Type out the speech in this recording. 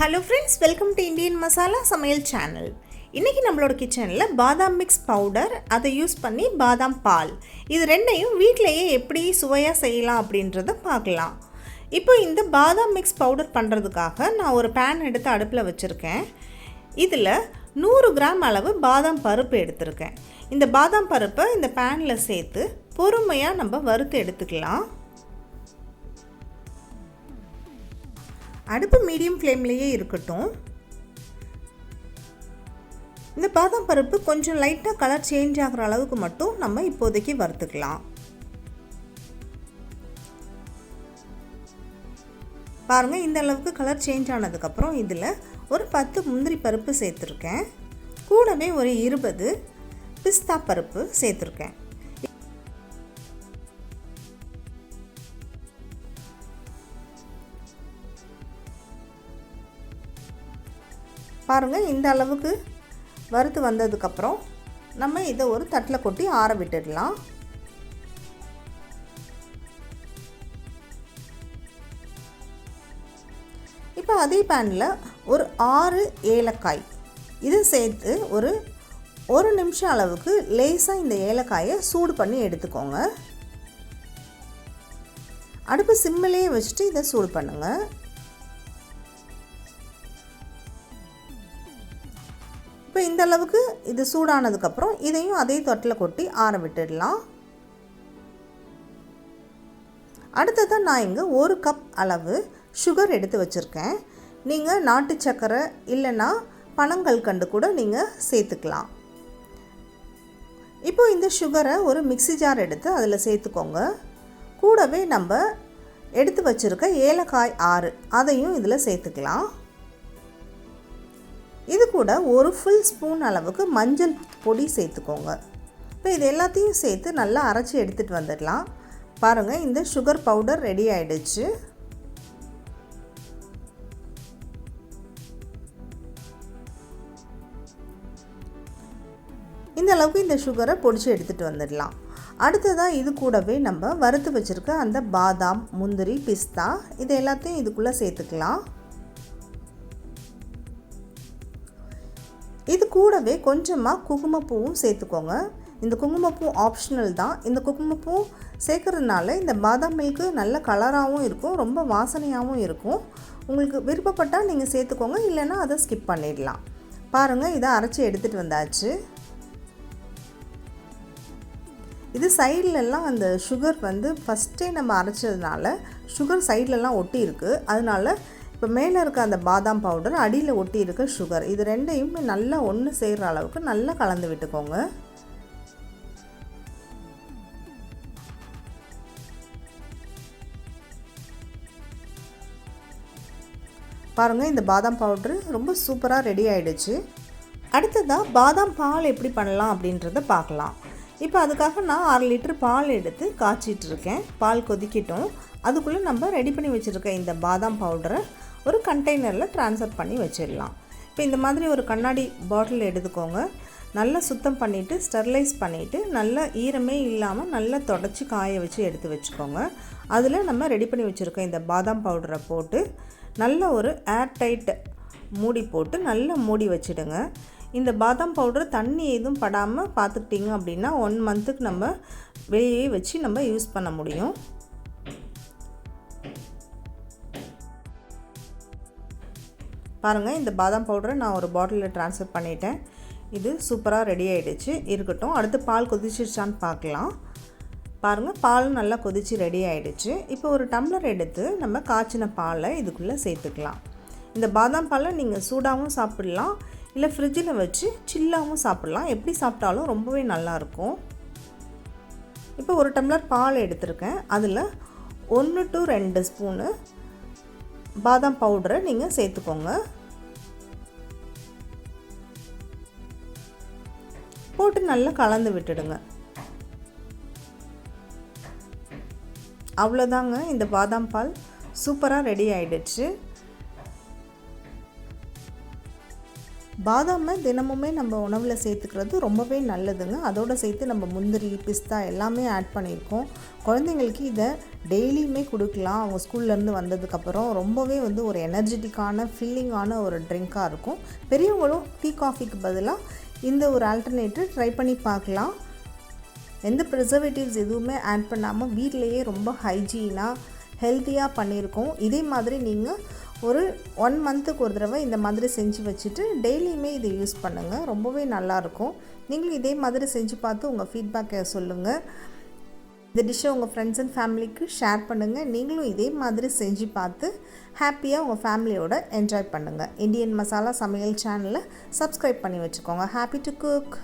Hello friends, welcome to Indian Masala Samayal channel. இன்னைக்கு நம்மளோட கிச்சன்ல பாதாம் மிக்ஸ் பவுடர் அதை யூஸ் பண்ணி பாதாம் பால் இது ரெண்டையும் வீட்லயே எப்படி சுவையா செய்யலாம் அப்படின்றத பார்க்கலாம். இப்போ இந்த பாதாம் மிக்ஸ் பவுடர் பண்றதுக்காக நான் ஒரு pan எடுத்து அடுப்புல வச்சிருக்கேன். இதுல 100 கிராம் அளவு பாதாம் பருப்பு எடுத்துர்க்கேன். இந்த பாதாம் பருப்பை இந்த panல சேர்த்து பொறுமையா நம்ம வறுத்து எடுத்துக்கலாம். அடுப்பு மீடியம் ஃப்ளேம்லயே இருக்கட்டும். இந்த பாதாம் பருப்பு கொஞ்சம் லைட்டா கலர் சேஞ்ச் ஆகுற அளவுக்கு மட்டும் நம்ம இப்போதைக்கு வறுத்துக்கலாம். பாருங்க இந்த அளவுக்கு கலர் சேஞ்ச் ஆனதுக்கு அப்புறம் இதுல ஒரு 10 முந்திரி பருப்பு சேர்த்திருக்கேன். கூடவே ஒரு 20 பிஸ்தா பருப்பு சேர்த்திருக்கேன். பாருங்க இந்த அளவுக்கு வறுத்து வந்ததுக்கு அப்புறம் நம்ம இத ஒரு தட்டல கொட்டி ஆற விட்டுடலாம். இப்போ அதே panல ஒரு 6 ஏலக்காய் இது சேர்த்து ஒரு 1 நிமிஷம் அளவுக்கு லேசா இந்த ஏலக்காயை சூடு பண்ணி எடுத்துக்கோங்க. அடுப்பு சிம்மிலே வச்சிட்டு இத சூடு பண்ணுங்க. இப்போ இந்த அளவுக்கு இது சூடானதுக்கு அப்புறம் இதையும் அதே தட்டல கொட்டி ஆற விட்டுடலாம். அடுத்ததா நான் இங்க 1 கப் அளவு சுகர் எடுத்து வச்சிருக்கேன். நீங்க நாட்டு சக்கரை இல்லனா பனங்கல்கண்டு கூட நீங்க சேர்த்துக்கலாம். இப்போ இந்த சுகரை ஒரு மிக்ஸி ஜார் எடுத்து அதுல சேர்த்துக்கோங்க. கூடவே நம்ம எடுத்து வச்சிருக்க ஏலக்காய் 6 அதையும் இதுல சேர்த்துக்கலாம். இது கூட ஒரு full ஸ்பூன் அளவுக்கு மஞ்சள் பொடி சேர்த்துக்கோங்க. இப்போ இது எல்லாத்தையும் சேர்த்து நல்லா அரைச்சு எடுத்துட்டு வந்துடலாம். பாருங்க இந்த சுகர் பவுடர் ரெடி ஆயிடுச்சு. இந்த அளவுக்கு இந்த சுகரை பொடிச்சு எடுத்துட்டு வந்துடலாம். அடுத்ததா இது கூடவே நம்ம வறுத்து வச்சிருக்க அந்த பாதாம், முந்திரி, பிஸ்தா இது எல்லாத்தையும் இதுக்குள்ள சேர்த்துக்கலாம். இது கூடவே கொஞ்சமா குங்குமப்பூவும் சேர்த்துக்கோங்க. இந்த குங்குமப்பூ ஆப்ஷனல் தான். இந்த குங்குமப்பூ சேர்க்கிறதுனால இந்த பாதாம் மில்க் நல்ல கலராகவும் இருக்கும், ரொம்ப வாசனையாகவும் இருக்கும். உங்களுக்கு விருப்பப்பட்டா நீங்க சேர்த்துக்கோங்க, இல்லனா அதை ஸ்கிப் பண்ணிடலாம். பாருங்க இத அரைச்சு எடுத்துட்டு வந்தாச்சு. இது சைடுல எல்லாம் அந்த சுகர் வந்து ஃபர்ஸ்டே நம்ம அரைச்சதுனால சுகர் சைடுல எல்லாம் ஒட்டி இருக்கு. அதனால இப்போ மேலே இருக்க அந்த பாதாம் பவுடர் அடியில் ஒட்டி இருக்க சுகர் இது ரெண்டையும் நல்லா ஒன்று சேர்ற அளவுக்கு நல்லா கலந்து விட்டுக்கோங்க. பாருங்க இந்த பாதாம் பவுடர் ரொம்ப சூப்பரா ரெடி ஆயிடுச்சு. அடுத்ததா பாதாம் பால் எப்படி பண்ணலாம் அப்படின்றத பார்க்கலாம். இப்போ அதுக்காக நான் 1/2 லிட்டர் பால் எடுத்து காய்ச்சிட்டு இருக்கேன். பால் கொதிக்கட்டும். அதுக்குள்ள நம்ம ரெடி பண்ணி வச்சிருக்க இந்த பாதாம் பவுடரை ஒரு கண்டெய்னர்ல ட்ரான்ஸ்ஃபர் பண்ணி வச்சிடலாம். இப்போ இந்த மாதிரி ஒரு கண்ணாடி பாட்டில் எடுத்துக்கோங்க. நல்லா சுத்தம் பண்ணிட்டு ஸ்டெரிலைஸ் பண்ணிட்டு நல்ல ஈரமே இல்லாம நல்லா தொடச்சி காய வச்சு எடுத்து வச்சுக்கோங்க. அதுல நம்ம ரெடி பண்ணி வச்சிருக்க இந்த பாதாம் பவுடரை போட்டு நல்ல ஒரு ஏர் டைட் மூடி போட்டு நல்லா மூடி வச்சிடுங்க. இந்த பாதாம் பவுடர் தண்ணி எதுவும் படாம பாத்துட்டீங்க அப்படினா 1 மந்த்க்கு நம்ம வெளியே வச்சு நம்ம யூஸ் பண்ண முடியும். பாருங்க இந்த பாதாம் பவுடரை நான் ஒரு பாட்டில்ல ட்ரான்ஸ்ஃபர் பண்ணிட்டேன். இது சூப்பரா ரெடி ஆயிடுச்சு. இருக்கட்டும். அடுத்து பால் கொதிச்சிருச்சான்னு பார்க்கலாம். பாருங்க பால் நல்லா கொதிச்சு ரெடி ஆயிடுச்சு. இப்போ ஒரு டம்ளர் எடுத்து நம்ம காய்ச்சின பாலை இதுக்குள்ள சேர்த்துக்கலாம். இந்த பாதாம் பாலை நீங்க சூடாவும் சாப்பிடலாம், இல்ல ஃப்ரிட்ஜ்ல வச்சு சில்லாவும் சாப்பிடலாம். எப்படி சாப்பிட்டாலும் ரொம்பவே நல்லா இருக்கும். இப்போ ஒரு டம்ளர் பால் எடுத்துர்க்கேன். அதுல 1 to 2 ஸ்பூன் பாதாம் பவுடரை நீங்க சேர்த்துக்கோங்க. போட்டு நல்லா கலந்து விட்டுடுங்க. அவ்வளவுதாங்க இந்த பாதாம் பால் சூப்பரா ரெடி ஆயிடுச்சு. பாதாமை தினமுமே நம்ம உணவில் சேர்த்துக்கிறது ரொம்பவே நல்லதுங்க. அதோடு சேர்த்து நம்ம முந்திரி, பிஸ்தா எல்லாமே ஆட் பண்ணியிருக்கோம். குழந்தைங்களுக்கு இதை டெய்லியுமே கொடுக்கலாம். அவங்க ஸ்கூல்லேருந்து வந்ததுக்கப்புறம் ரொம்பவே ஒரு எனர்ஜெட்டிக்கான ஃபில்லிங்கான ஒரு ட்ரிங்காக இருக்கும். பெரியவங்களும் டீ காஃபிக்கு பதிலாக இந்த ஒரு ஆல்டர்னேட்டிவ் ட்ரை பண்ணி பார்க்கலாம். எந்த ப்ரிசர்வேட்டிவ்ஸ் எதுவுமே ஆட் பண்ணாமல் வீட்டிலையே ரொம்ப ஹைஜீனாக ஹெல்த்தியாக பண்ணியிருக்கோம். இதே மாதிரி நீங்கள் ஒரு 1 மந்த்துக்கு ஒரு தடவை இந்த மாதிரி செஞ்சு வச்சுட்டு டெய்லியுமே இதை யூஸ் பண்ணுங்கள். ரொம்பவே நல்லாயிருக்கும். நீங்களும் இதே மாதிரி செஞ்சு பார்த்து உங்கள் ஃபீட்பேக்கை சொல்லுங்கள். இந்த டிஷ்ஷை உங்கள் ஃப்ரெண்ட்ஸ் அண்ட் ஃபேமிலிக்கு ஷேர் பண்ணுங்கள். நீங்களும் இதே மாதிரி செஞ்சு பார்த்து ஹாப்பியாக உங்கள் ஃபேமிலியோட என்ஜாய் பண்ணுங்கள். இந்தியன் மசாலா சமையல் சேனலை சப்ஸ்கிரைப் பண்ணி வச்சுக்கோங்க. Happy to cook.